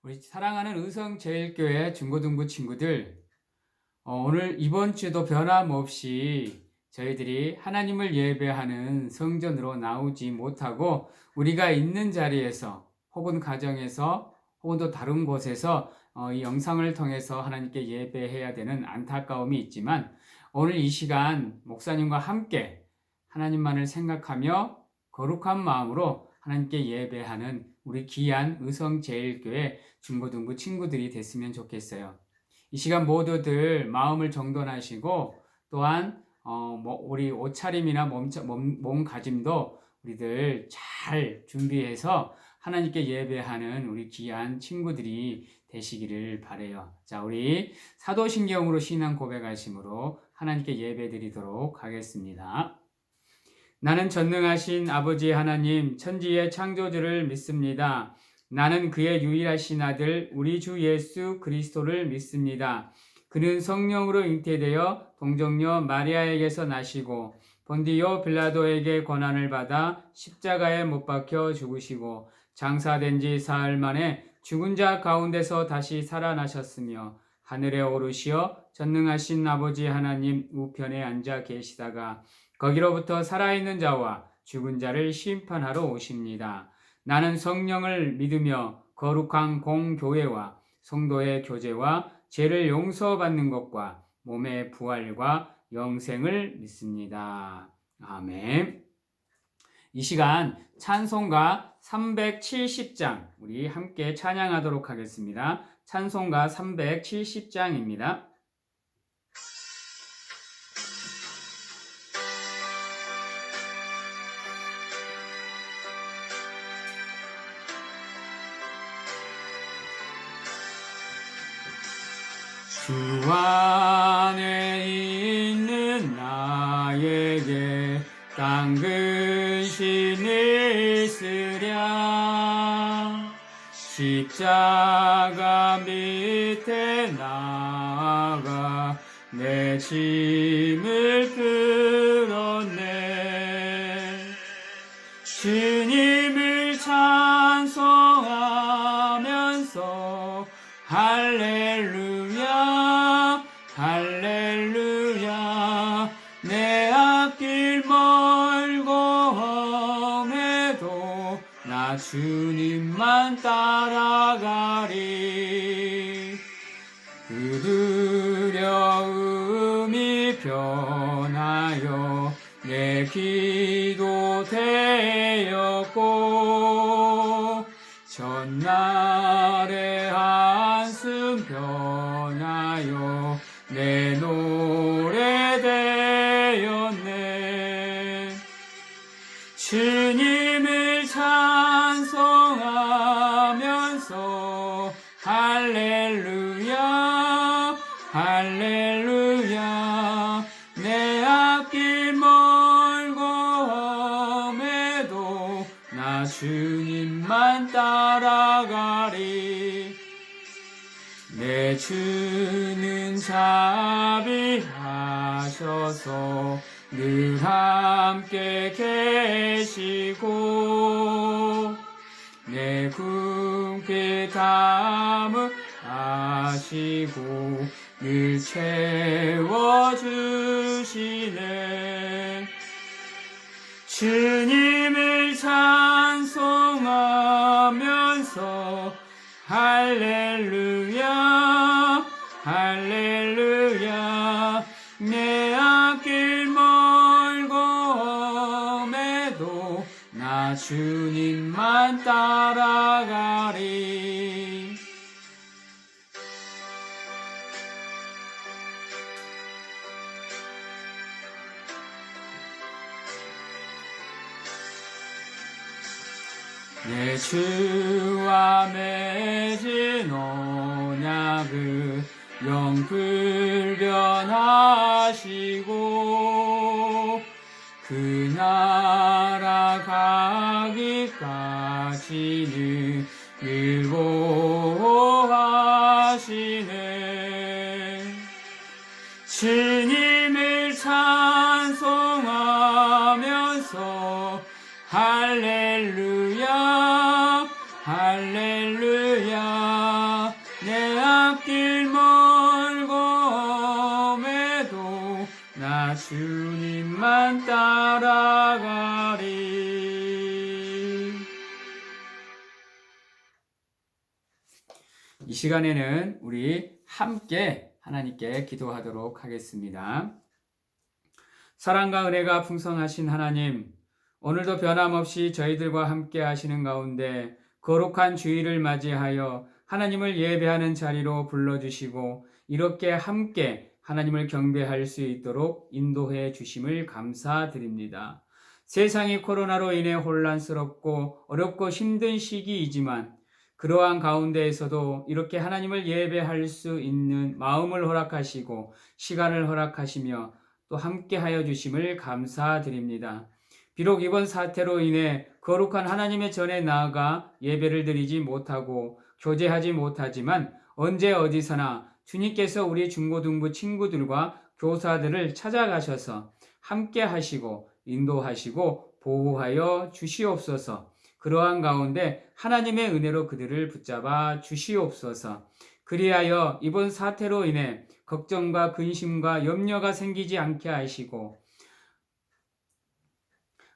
우리 사랑하는 의성제일교회 중고등부 친구들, 오늘 이번 주도 변함없이 저희들이 하나님을 예배하는 성전으로 나오지 못하고 우리가 있는 자리에서 혹은 가정에서 혹은 또 다른 곳에서 이 영상을 통해서 하나님께 예배해야 되는 안타까움이 있지만, 오늘 이 시간 목사님과 함께 하나님만을 생각하며 거룩한 마음으로 하나님께 예배하는 우리 귀한 의성제일교회 중고등부 친구들이 됐으면 좋겠어요. 이 시간 모두들 마음을 정돈하시고, 또한 우리 옷차림이나 몸가짐도 우리들 잘 준비해서 하나님께 예배하는 우리 귀한 친구들이 되시기를 바라요. 자, 우리 사도신경으로 신앙 고백하심으로 하나님께 예배드리도록 하겠습니다. 나는 전능하신 아버지 하나님, 천지의 창조주를 믿습니다. 나는 그의 유일하신 아들 우리 주 예수 그리스도를 믿습니다. 그는 성령으로 잉태되어 동정녀 마리아에게서 나시고 본디오 빌라도에게 고난을 받아 십자가에 못 박혀 죽으시고 장사된 지 사흘 만에 죽은 자 가운데서 다시 살아나셨으며 하늘에 오르시어 전능하신 아버지 하나님 우편에 앉아 계시다가 거기로부터 살아있는 자와 죽은 자를 심판하러 오십니다. 나는 성령을 믿으며 거룩한 공교회와 성도의 교제와 죄를 용서받는 것과 몸의 부활과 영생을 믿습니다. 아멘. 이 시간 찬송가 370장 우리 함께 찬양하도록 하겠습니다. 찬송가 370장입니다. 주 안에 있는 나에게 딴 근심이 있으랴. 십자가 밑에 나아가 내 짐을 끌었네. 주님을 찬송하면서 할렐루야 할렐루야. 내 앞길 멀고 험해도 나 주님만 따라가리. 그 두려움이 변하여 내 기도 되었고 전날의 한숨 변하여 내 노래 되었네. 주님을 찬송하면서 할렐루야 할렐루야. 내 앞길 멀고 험해도 나 주님만 따라가리. 내 주는 자비하셔서 늘 함께 계시고 내 굶게 담을 아시고 늘 채워주시네. 주님을 찬송하면서 할렐루야 할렐루야. 내 앞길 멀고 험해도 나 주님만 따라가리. 내 주와 맺은 언약을 영불변하시고 그 나라 가기까지는 늘 보호하시네. 주님을 찬송하면서 할렐루야 할렐루야. 길 멀고매도 나 주님만 따라가리. 이 시간에는 우리 함께 하나님께 기도하도록 하겠습니다. 사랑과 은혜가 풍성하신 하나님, 오늘도 변함없이 저희들과 함께 하시는 가운데 거룩한 주일을 맞이하여 하나님을 예배하는 자리로 불러주시고 이렇게 함께 하나님을 경배할 수 있도록 인도해 주심을 감사드립니다. 세상이 코로나로 인해 혼란스럽고 어렵고 힘든 시기이지만 그러한 가운데에서도 이렇게 하나님을 예배할 수 있는 마음을 허락하시고 시간을 허락하시며 또 함께하여 주심을 감사드립니다. 비록 이번 사태로 인해 거룩한 하나님의 전에 나아가 예배를 드리지 못하고 교제하지 못하지만 언제 어디서나 주님께서 우리 중고등부 친구들과 교사들을 찾아가셔서 함께 하시고 인도하시고 보호하여 주시옵소서. 그러한 가운데 하나님의 은혜로 그들을 붙잡아 주시옵소서. 그리하여 이번 사태로 인해 걱정과 근심과 염려가 생기지 않게 하시고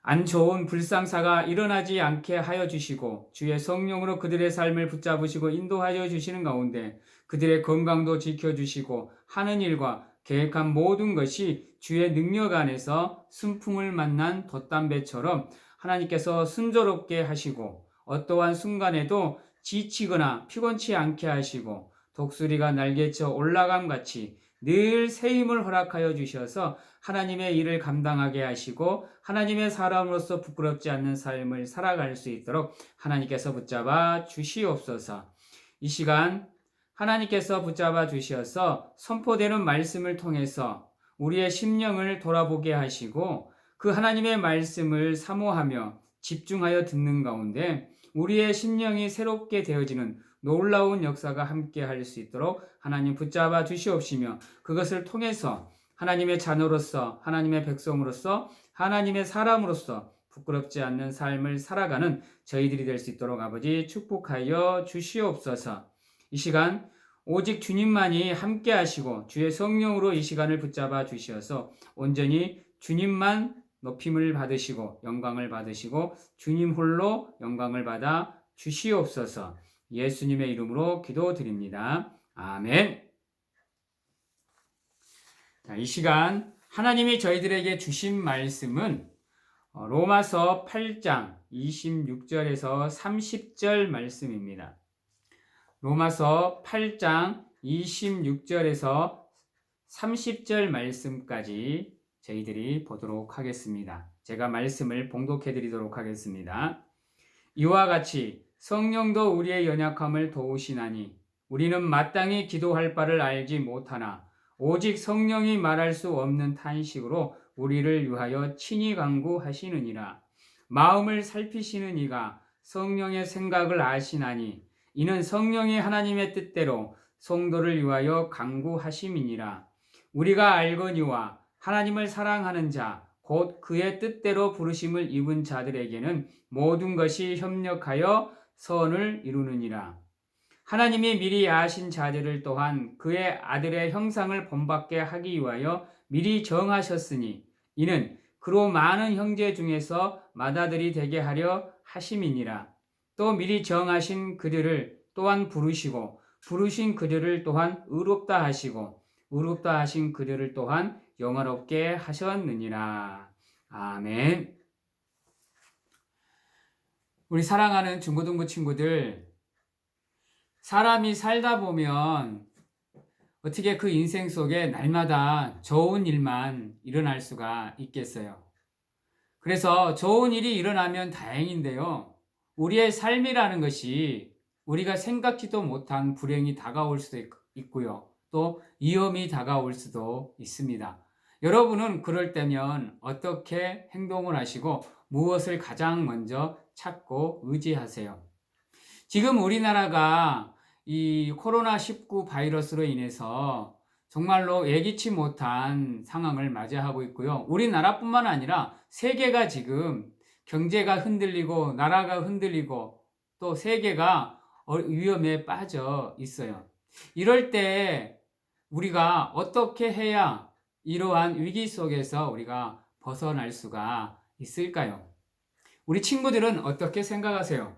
안 좋은 불상사가 일어나지 않게 하여 주시고 주의 성령으로 그들의 삶을 붙잡으시고 인도하여 주시는 가운데 그들의 건강도 지켜주시고 하는 일과 계획한 모든 것이 주의 능력 안에서 순풍을 만난 돛담배처럼 하나님께서 순조롭게 하시고 어떠한 순간에도 지치거나 피곤치 않게 하시고 독수리가 날개쳐 올라감 같이 늘 새 힘을 허락하여 주셔서 하나님의 일을 감당하게 하시고 하나님의 사람으로서 부끄럽지 않는 삶을 살아갈 수 있도록 하나님께서 붙잡아 주시옵소서. 이 시간 하나님께서 붙잡아 주셔서 선포되는 말씀을 통해서 우리의 심령을 돌아보게 하시고 그 하나님의 말씀을 사모하며 집중하여 듣는 가운데 우리의 심령이 새롭게 되어지는 놀라운 역사가 함께 할 수 있도록 하나님 붙잡아 주시옵시며 그것을 통해서 하나님의 자녀로서 하나님의 백성으로서 하나님의 사람으로서 부끄럽지 않는 삶을 살아가는 저희들이 될 수 있도록 아버지 축복하여 주시옵소서. 이 시간 오직 주님만이 함께 하시고 주의 성령으로 이 시간을 붙잡아 주시어서 온전히 주님만 높임을 받으시고 영광을 받으시고 주님 홀로 영광을 받아 주시옵소서. 예수님의 이름으로 기도드립니다. 아멘. 자, 이 시간 하나님이 저희들에게 주신 말씀은 로마서 8장 26절에서 30절 말씀입니다. 로마서 8장 26절에서 30절 말씀까지 저희들이 보도록 하겠습니다. 제가 말씀을 봉독해 드리도록 하겠습니다. 이와 같이 성령도 우리의 연약함을 도우시나니 우리는 마땅히 기도할 바를 알지 못하나 오직 성령이 말할 수 없는 탄식으로 우리를 위하여 친히 간구하시느니라. 마음을 살피시는 이가 성령의 생각을 아시나니 이는 성령이 하나님의 뜻대로 성도를 위하여 간구하심이니라. 우리가 알거니와 하나님을 사랑하는 자 곧 그의 뜻대로 부르심을 입은 자들에게는 모든 것이 협력하여 선을 이루느니라. 하나님이 미리 아신 자들을 또한 그의 아들의 형상을 본받게 하기 위하여 미리 정하셨으니 이는 그로 많은 형제 중에서 맏아들이 되게 하려 하심이니라. 또 미리 정하신 그들을 또한 부르시고 부르신 그들을 또한 의롭다 하시고 의롭다 하신 그들을 또한 영화롭게 하셨느니라. 아멘. 우리 사랑하는 중고등부 친구들, 사람이 살다 보면 어떻게 그 인생 속에 날마다 좋은 일만 일어날 수가 있겠어요. 그래서 좋은 일이 일어나면 다행인데요. 우리의 삶이라는 것이 우리가 생각지도 못한 불행이 다가올 수도 있고요. 또 위험이 다가올 수도 있습니다. 여러분은 그럴 때면 어떻게 행동을 하시고 무엇을 가장 먼저 찾고 의지하세요? 지금 우리나라가 이 코로나19 바이러스로 인해서 정말로 예기치 못한 상황을 맞이하고 있고요. 우리나라뿐만 아니라 세계가 지금 경제가 흔들리고 나라가 흔들리고 또 세계가 위험에 빠져 있어요. 이럴 때 우리가 어떻게 해야 이러한 위기 속에서 우리가 벗어날 수가 있을까요? 우리 친구들은 어떻게 생각하세요?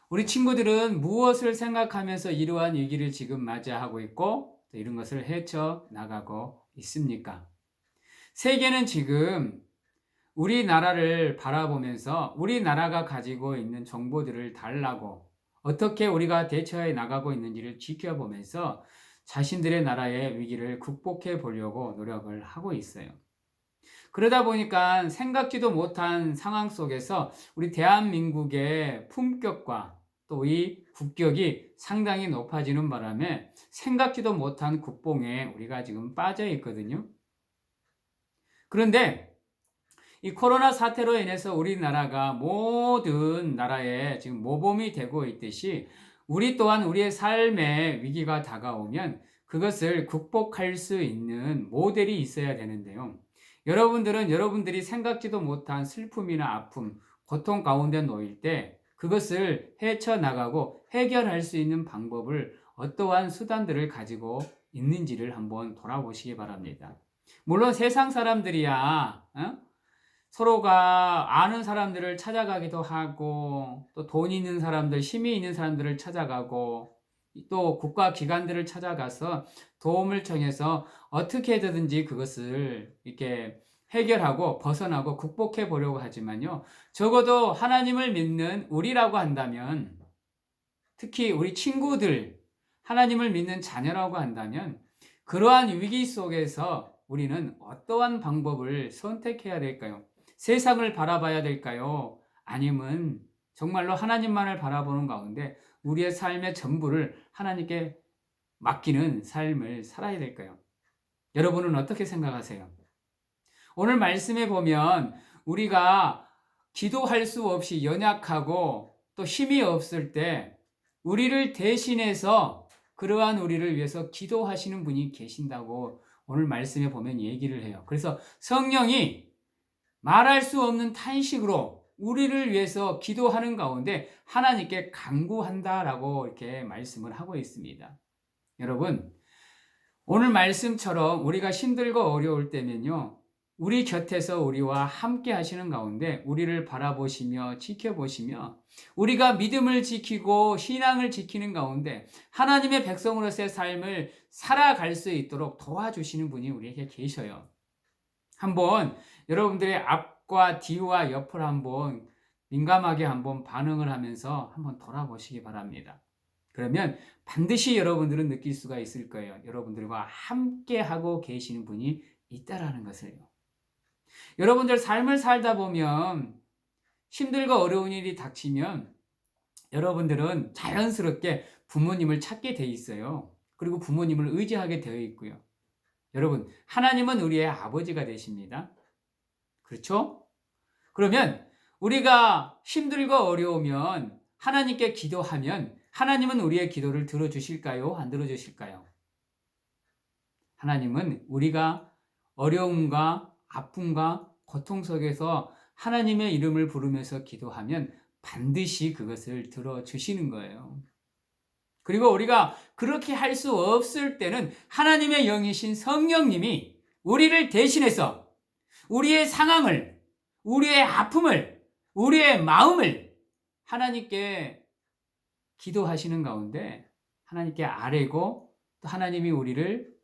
우리 친구들은 무엇을 생각하면서 이러한 위기를 지금 맞이하고 있고 또 이런 것을 헤쳐나가고 있습니까? 세계는 지금 우리나라를 바라보면서 우리나라가 가지고 있는 정보들을 달라고 어떻게 우리가 대처해 나가고 있는지를 지켜보면서 자신들의 나라의 위기를 극복해 보려고 노력을 하고 있어요. 그러다 보니까 생각지도 못한 상황 속에서 우리 대한민국의 품격과 또 이 국격이 상당히 높아지는 바람에 생각지도 못한 국뽕에 우리가 지금 빠져 있거든요. 그런데 이 코로나 사태로 인해서 우리나라가 모든 나라에 지금 모범이 되고 있듯이 우리 또한 우리의 삶에 위기가 다가오면 그것을 극복할 수 있는 모델이 있어야 되는데요. 여러분들은 여러분들이 생각지도 못한 슬픔이나 아픔, 고통 가운데 놓일 때 그것을 헤쳐나가고 해결할 수 있는 방법을 어떠한 수단들을 가지고 있는지를 한번 돌아보시기 바랍니다. 물론 세상 사람들이야, 서로가 아는 사람들을 찾아가기도 하고 또 돈 있는 사람들, 힘이 있는 사람들을 찾아가고 또 국가 기관들을 찾아가서 도움을 청해서 어떻게든지 그것을 이렇게 해결하고 벗어나고 극복해 보려고 하지만요. 적어도 하나님을 믿는 우리라고 한다면, 특히 우리 친구들, 하나님을 믿는 자녀라고 한다면 그러한 위기 속에서 우리는 어떠한 방법을 선택해야 될까요? 세상을 바라봐야 될까요? 아니면 정말로 하나님만을 바라보는 가운데 우리의 삶의 전부를 하나님께 맡기는 삶을 살아야 될까요? 여러분은 어떻게 생각하세요? 오늘 말씀에 보면 우리가 기도할 수 없이 연약하고 또 힘이 없을 때 우리를 대신해서 그러한 우리를 위해서 기도하시는 분이 계신다고 오늘 말씀에 보면 얘기를 해요. 그래서 성령이 말할 수 없는 탄식으로 우리를 위해서 기도하는 가운데 하나님께 간구한다라고 이렇게 말씀을 하고 있습니다. 여러분, 오늘 말씀처럼 우리가 힘들고 어려울 때면요, 우리 곁에서 우리와 함께 하시는 가운데 우리를 바라보시며 지켜보시며 우리가 믿음을 지키고 신앙을 지키는 가운데 하나님의 백성으로서의 삶을 살아갈 수 있도록 도와주시는 분이 우리에게 계셔요. 한번 여러분들의 앞과 뒤와 옆을 한번 민감하게 한번 반응을 하면서 한번 돌아보시기 바랍니다. 그러면 반드시 여러분들은 느낄 수가 있을 거예요. 여러분들과 함께 하고 계시는 분이 있다라는 것을요. 여러분들 삶을 살다 보면 힘들고 어려운 일이 닥치면 여러분들은 자연스럽게 부모님을 찾게 돼 있어요. 그리고 부모님을 의지하게 되어 있고요. 여러분, 하나님은 우리의 아버지가 되십니다. 그렇죠? 그러면 우리가 힘들고 어려우면 하나님께 기도하면 하나님은 우리의 기도를 들어주실까요? 안 들어주실까요? 하나님은 우리가 어려움과 아픔과 고통 속에서 하나님의 이름을 부르면서 기도하면 반드시 그것을 들어주시는 거예요. 그리고 우리가 그렇게 할 수 없을 때는 하나님의 영이신 성령님이 우리를 대신해서 우리의 상황을, 우리의 아픔을, 우리의 마음을 하나님께 기도하시는 가운데 하나님께 아뢰고 또 하나님이 우리를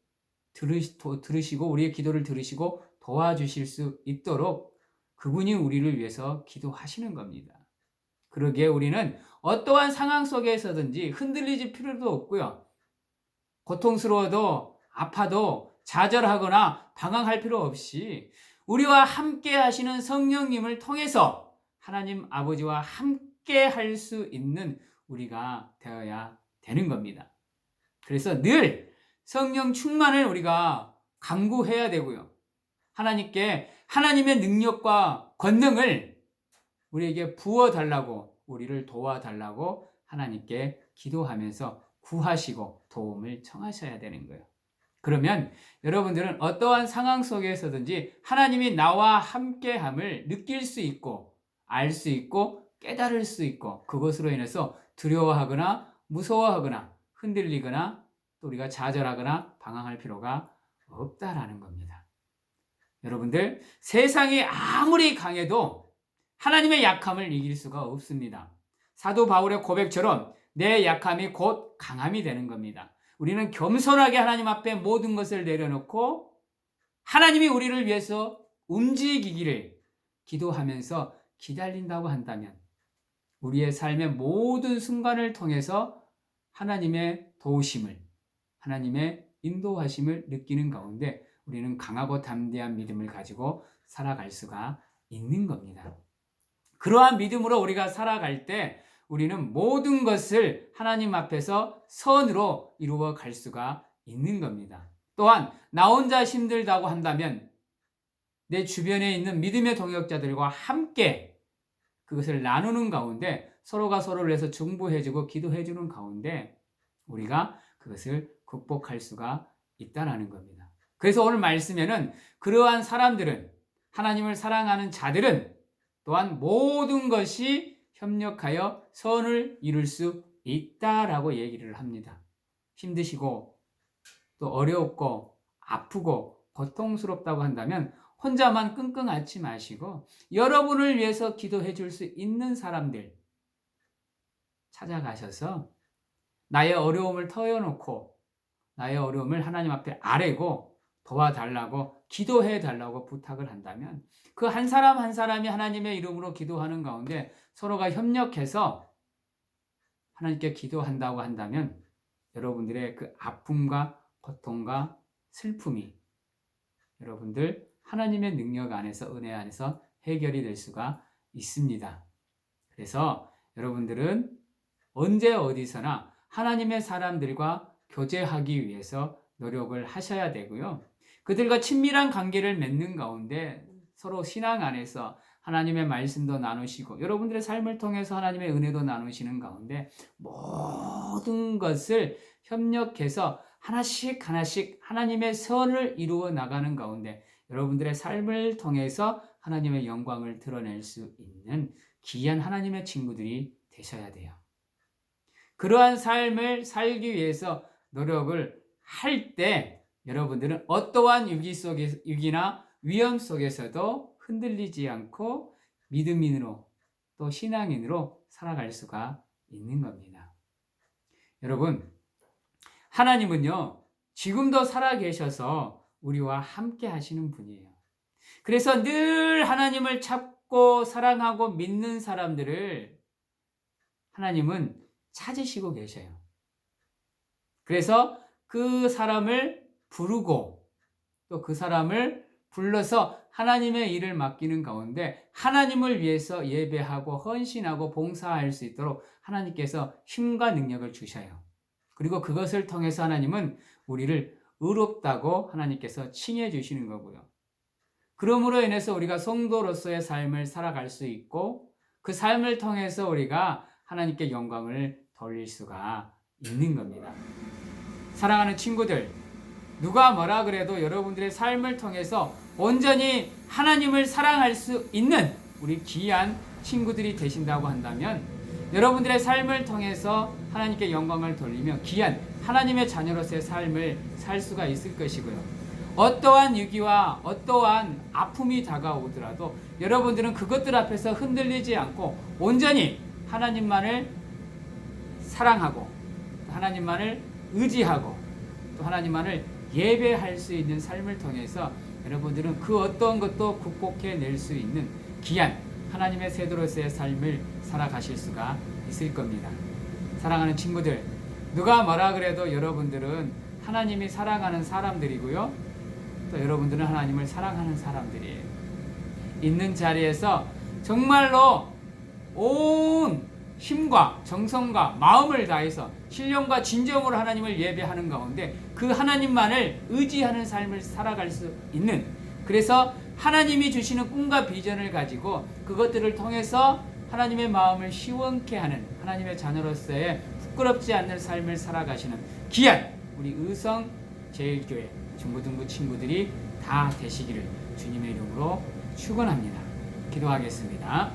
들으시고 우리의 기도를 들으시고 도와주실 수 있도록 그분이 우리를 위해서 기도하시는 겁니다. 그러기에 우리는 어떠한 상황 속에서든지 흔들리지 필요도 없고요. 고통스러워도 아파도 좌절하거나 방황할 필요 없이 우리와 함께 하시는 성령님을 통해서 하나님 아버지와 함께 할 수 있는 우리가 되어야 되는 겁니다. 그래서 늘 성령 충만을 우리가 간구해야 되고요. 하나님께 하나님의 능력과 권능을 우리에게 부어달라고, 우리를 도와달라고 하나님께 기도하면서 구하시고 도움을 청하셔야 되는 거예요. 그러면 여러분들은 어떠한 상황 속에서든지 하나님이 나와 함께함을 느낄 수 있고 알 수 있고 깨달을 수 있고 그것으로 인해서 두려워하거나 무서워하거나 흔들리거나 또 우리가 좌절하거나 방황할 필요가 없다라는 겁니다. 여러분들, 세상이 아무리 강해도 하나님의 약함을 이길 수가 없습니다. 사도 바울의 고백처럼 내 약함이 곧 강함이 되는 겁니다. 우리는 겸손하게 하나님 앞에 모든 것을 내려놓고 하나님이 우리를 위해서 움직이기를 기도하면서 기다린다고 한다면 우리의 삶의 모든 순간을 통해서 하나님의 도우심을, 하나님의 인도하심을 느끼는 가운데 우리는 강하고 담대한 믿음을 가지고 살아갈 수가 있는 겁니다. 그러한 믿음으로 우리가 살아갈 때 우리는 모든 것을 하나님 앞에서 선으로 이루어 갈 수가 있는 겁니다. 또한 나 혼자 힘들다고 한다면 내 주변에 있는 믿음의 동역자들과 함께 그것을 나누는 가운데 서로가 서로를 위해서 중보해주고 기도해주는 가운데 우리가 그것을 극복할 수가 있다는 겁니다. 그래서 오늘 말씀에는 그러한 사람들은, 하나님을 사랑하는 자들은 또한 모든 것이 협력하여 선을 이룰 수 있다라고 얘기를 합니다. 힘드시고 또 어렵고 아프고 고통스럽다고 한다면 혼자만 끙끙 앓지 마시고 여러분을 위해서 기도해 줄 수 있는 사람들 찾아가셔서 나의 어려움을 털어놓고 나의 어려움을 하나님 앞에 아뢰고 도와달라고 기도해 달라고 부탁을 한다면 그 한 사람 한 사람이 하나님의 이름으로 기도하는 가운데 서로가 협력해서 하나님께 기도한다고 한다면 여러분들의 그 아픔과 고통과 슬픔이 여러분들 하나님의 능력 안에서, 은혜 안에서 해결이 될 수가 있습니다. 그래서 여러분들은 언제 어디서나 하나님의 사람들과 교제하기 위해서 노력을 하셔야 되고요. 그들과 친밀한 관계를 맺는 가운데 서로 신앙 안에서 하나님의 말씀도 나누시고 여러분들의 삶을 통해서 하나님의 은혜도 나누시는 가운데 모든 것을 협력해서 하나씩 하나씩 하나님의 선을 이루어 나가는 가운데 여러분들의 삶을 통해서 하나님의 영광을 드러낼 수 있는 귀한 하나님의 친구들이 되셔야 돼요. 그러한 삶을 살기 위해서 노력을 할 때 여러분들은 어떠한 위기나 위험 속에서도 흔들리지 않고 믿음인으로 또 신앙인으로 살아갈 수가 있는 겁니다. 여러분, 하나님은요, 지금도 살아계셔서 우리와 함께 하시는 분이에요. 그래서 늘 하나님을 찾고 사랑하고 믿는 사람들을 하나님은 찾으시고 계셔요. 그래서 그 사람을 부르고 또 그 사람을 불러서 하나님의 일을 맡기는 가운데 하나님을 위해서 예배하고 헌신하고 봉사할 수 있도록 하나님께서 힘과 능력을 주셔요. 그리고 그것을 통해서 하나님은 우리를 의롭다고 하나님께서 칭해 주시는 거고요. 그러므로 인해서 우리가 성도로서의 삶을 살아갈 수 있고 그 삶을 통해서 우리가 하나님께 영광을 돌릴 수가 있는 겁니다. 사랑하는 친구들, 누가 뭐라 그래도 여러분들의 삶을 통해서 온전히 하나님을 사랑할 수 있는 우리 귀한 친구들이 되신다고 한다면 여러분들의 삶을 통해서 하나님께 영광을 돌리며 귀한 하나님의 자녀로서의 삶을 살 수가 있을 것이고요. 어떠한 위기와 어떠한 아픔이 다가오더라도 여러분들은 그것들 앞에서 흔들리지 않고 온전히 하나님만을 사랑하고 하나님만을 의지하고 또 하나님만을 예배할 수 있는 삶을 통해서 여러분들은 그 어떤 것도 극복해낼 수 있는 귀한 하나님의 세도로서의 삶을 살아가실 수가 있을 겁니다. 사랑하는 친구들, 누가 뭐라 그래도 여러분들은 하나님이 사랑하는 사람들이고요. 또 여러분들은 하나님을 사랑하는 사람들이에요. 있는 자리에서 정말로 온 힘과 정성과 마음을 다해서 신령과 진정으로 하나님을 예배하는 가운데 그 하나님만을 의지하는 삶을 살아갈 수 있는, 그래서 하나님이 주시는 꿈과 비전을 가지고 그것들을 통해서 하나님의 마음을 시원케 하는 하나님의 자녀로서의 부끄럽지 않는 삶을 살아가시는 귀한 우리 의성 제일교회 중고등부 친구들이 다 되시기를 주님의 이름으로 축원합니다. 기도하겠습니다.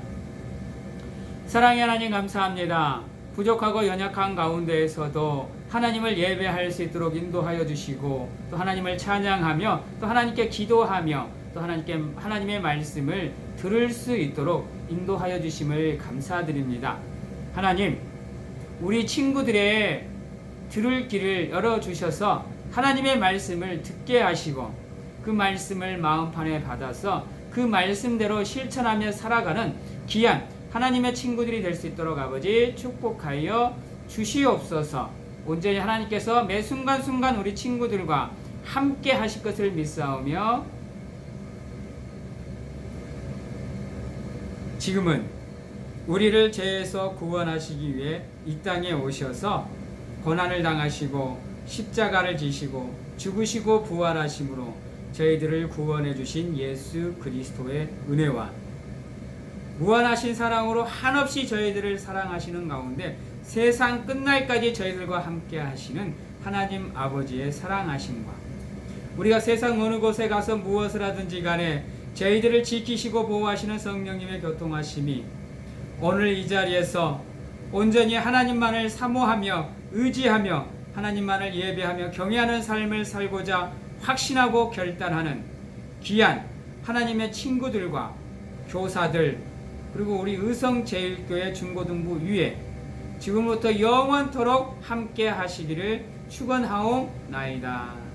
사랑의 하나님 감사합니다. 부족하고 연약한 가운데에서도 하나님을 예배할 수 있도록 인도하여 주시고 또 하나님을 찬양하며 또 하나님께 기도하며 또 하나님의 말씀을 들을 수 있도록 인도하여 주심을 감사드립니다. 하나님, 우리 친구들의 들을 길을 열어주셔서 하나님의 말씀을 듣게 하시고 그 말씀을 마음판에 받아서 그 말씀대로 실천하며 살아가는 귀한 하나님의 친구들이 될 수 있도록 아버지 축복하여 주시옵소서. 온전히 하나님께서 매 순간순간 우리 친구들과 함께 하실 것을 믿사오며 지금은 우리를 죄에서 구원하시기 위해 이 땅에 오셔서 고난을 당하시고 십자가를 지시고 죽으시고 부활하심으로 저희들을 구원해 주신 예수 그리스도의 은혜와 무한하신 사랑으로 한없이 저희들을 사랑하시는 가운데 세상 끝날까지 저희들과 함께 하시는 하나님 아버지의 사랑하심과 우리가 세상 어느 곳에 가서 무엇을 하든지 간에 저희들을 지키시고 보호하시는 성령님의 교통하심이 오늘 이 자리에서 온전히 하나님만을 사모하며 의지하며 하나님만을 예배하며 경외하는 삶을 살고자 확신하고 결단하는 귀한 하나님의 친구들과 교사들 그리고 우리 의성제일교회 중고등부 위에 지금부터 영원토록 함께 하시기를 축원하옵나이다.